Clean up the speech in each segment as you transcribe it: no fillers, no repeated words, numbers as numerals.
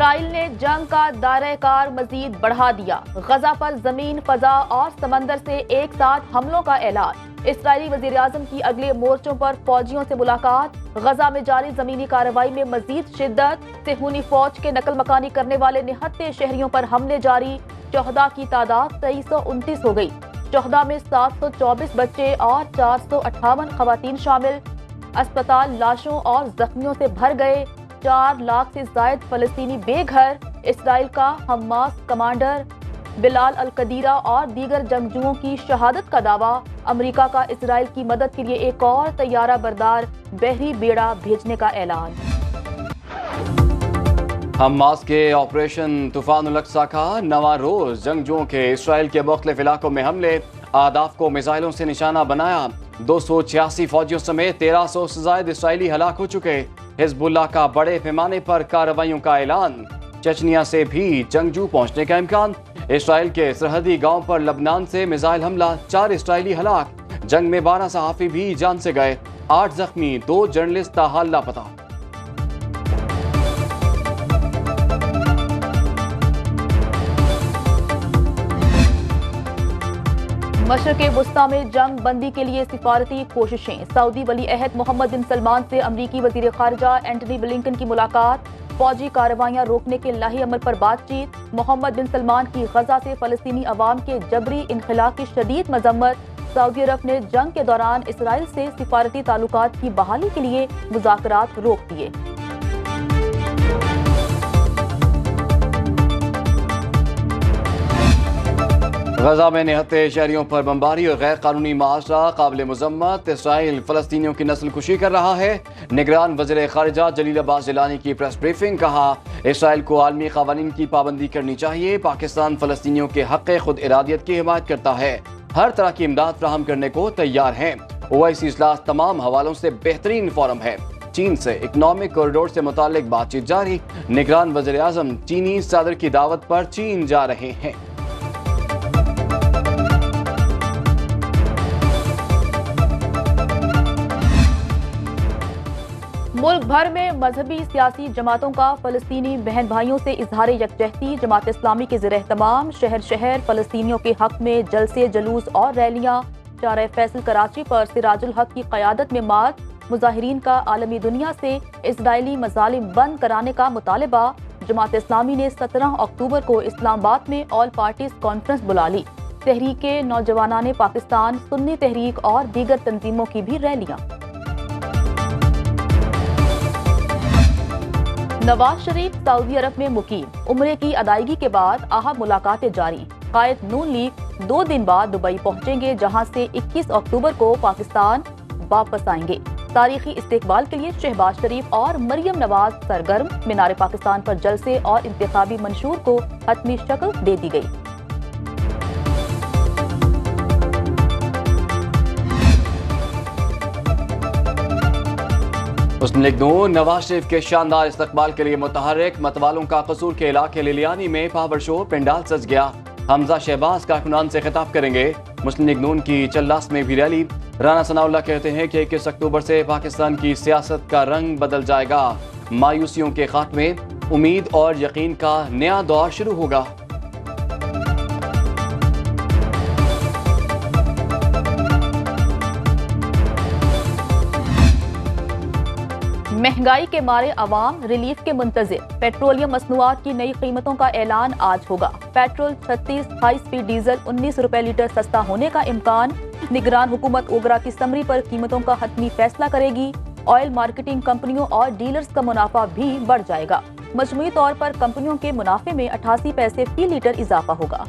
اسرائیل نے جنگ کا دائرہ کار مزید بڑھا دیا، غزہ پر زمین، فضا اور سمندر سے ایک ساتھ حملوں کا اعلان۔ اسرائیلی وزیراعظم کی اگلے مورچوں پر فوجیوں سے ملاقات۔ غزہ میں جاری زمینی کارروائی میں مزید شدت، صہیونی فوج کے نقل مکانی کرنے والے نہتے شہریوں پر حملے جاری۔ شہداء کی تعداد 2329 ہو گئی۔ شہداء میں 724 بچے اور 458 خواتین شامل۔ اسپتال لاشوں اور زخمیوں سے بھر گئے۔ 4 لاکھ سے زائد فلسطینی بے گھر۔ اسرائیل کا حماس کمانڈر بلال القدیرہ اور دیگر جنگجوؤں کی شہادت کا دعویٰ۔ امریکہ کا اسرائیل کی مدد کے لیے ایک اور طیارہ بردار بحری بیڑا بھیجنے کا اعلان۔ حماس کے آپریشن طوفان الاقصی کا 9واں روز، جنگجوؤں کے اسرائیل کے مختلف علاقوں میں حملے، اہداف کو میزائلوں سے نشانہ بنایا۔ 286 فوجیوں سمیت 1300 سے زائد اسرائیلی ہلاک ہو چکے۔ حزب اللہ کا بڑے پیمانے پر کارروائیوں کا اعلان۔ چچنیا سے بھی جنگجو پہنچنے کا امکان۔ اسرائیل کے سرحدی گاؤں پر لبنان سے میزائل حملہ، 4 اسرائیلی ہلاک۔ جنگ میں 12 صحافی بھی جان سے گئے، 8 زخمی، 2 جرنلسٹ تاحال لاپتہ۔ مشرق وسطی میں جنگ بندی کے لیے سفارتی کوششیں۔ سعودی ولی عہد محمد بن سلمان سے امریکی وزیر خارجہ اینٹنی بلنکن کی ملاقات۔ فوجی کارروائیاں روکنے کے لاہی عمل پر بات چیت۔ محمد بن سلمان کی غزہ سے فلسطینی عوام کے جبری انخلاء کی شدید مذمت۔ سعودی عرب نے جنگ کے دوران اسرائیل سے سفارتی تعلقات کی بحالی کے لیے مذاکرات روک دیے۔ غزہ میں نہتے شہریوں پر بمباری اور غیر قانونی معاشرہ قابل مذمت۔ اسرائیل فلسطینیوں کی نسل کشی کر رہا ہے۔ نگران وزیر خارجہ جلیل عباس جیلانی کی پریس بریفنگ، کہا اسرائیل کو عالمی قوانین کی پابندی کرنی چاہیے۔ پاکستان فلسطینیوں کے حق خود ارادیت کی حمایت کرتا ہے، ہر طرح کی امداد فراہم کرنے کو تیار ہیں۔ اویسی اجلاس تمام حوالوں سے بہترین فورم ہے۔ چین سے اکنامک کوریڈور سے متعلق بات چیت جاری۔ نگران وزیر اعظم چینی صدر کی دعوت پر چین جا رہے ہیں۔ ملک بھر میں مذہبی سیاسی جماعتوں کا فلسطینی بہن بھائیوں سے اظہار یکجہتی۔ جماعت اسلامی کے زیر اہتمام شہر شہر فلسطینیوں کے حق میں جلسے، جلوس اور ریلیاں۔ شارع فیصل کراچی پر سراج الحق کی قیادت میں مارچ۔ مظاہرین کا عالمی دنیا سے اسرائیلی مظالم بند کرانے کا مطالبہ۔ جماعت اسلامی نے 17 اکتوبر کو اسلام آباد میں آل پارٹیز کانفرنس بلا لی۔ تحریک نوجوانان پاکستان، سنی تحریک اور دیگر تنظیموں کی بھی ریلیاں۔ نواز شریف سعودی عرب میں مقیم، عمرے کی ادائیگی کے بعد اہم ملاقاتیں جاری۔ قائد نون لیگ 2 دن بعد دبئی پہنچیں گے، جہاں سے 21 اکتوبر کو پاکستان واپس آئیں گے۔ تاریخی استقبال کے لیے شہباز شریف اور مریم نواز سرگرم۔ مینار پاکستان پر جلسے اور انتخابی منشور کو حتمی شکل دے دی گئی۔ مسلم لیگ نون نواز شریف کے شاندار استقبال کے لیے متحرک۔ متوالوں کا قصور کے علاقے لیلیانی میں پاور شو، پنڈال سج گیا۔ حمزہ شہباز کارکنان سے خطاب کریں گے۔ مسلم لیگ نون کی چلاس میں بھی ریلی۔ رانا ثناء اللہ کہتے ہیں کہ 21 اکتوبر سے پاکستان کی سیاست کا رنگ بدل جائے گا۔ مایوسیوں کے خاتمے، امید اور یقین کا نیا دور شروع ہوگا۔ مہنگائی کے مارے عوام ریلیف کے منتظر۔ پیٹرولیم مصنوعات کی نئی قیمتوں کا اعلان آج ہوگا۔ پیٹرول 36، ہائی سپیڈ ڈیزل 19 روپے لیٹر سستا ہونے کا امکان۔ نگران حکومت اوگرا کی سمری پر قیمتوں کا حتمی فیصلہ کرے گی۔ آئل مارکیٹنگ کمپنیوں اور ڈیلرز کا منافع بھی بڑھ جائے گا۔ مجموعی طور پر کمپنیوں کے منافع میں 88 پیسے فی لیٹر اضافہ ہوگا۔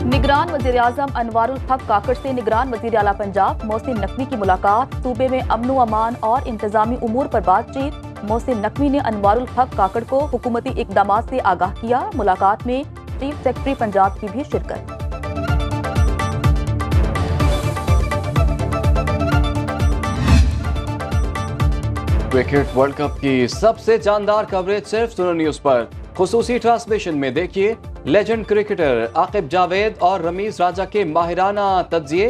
نگران وزیر اعظم انوار الحق کاکڑ سے نگران وزیر اعلیٰ پنجاب محسن نقوی کی ملاقات۔ صوبے میں امن و امان اور انتظامی امور پر بات چیت۔ محسن نقوی نے انوار الحق کاکڑ کو حکومتی اقدامات سے آگاہ کیا۔ ملاقات میں چیف سیکرٹری پنجاب کی بھی شرکت۔ کرکٹ ورلڈ کپ کی سب سے جاندار کوریج صرف سنو نیوز پر۔ خصوصی ٹرانسمیشن میں دیکھیے لیجنڈ کرکٹر عاقب جاوید اور رمیز راجہ کے ماہرانہ تجزیے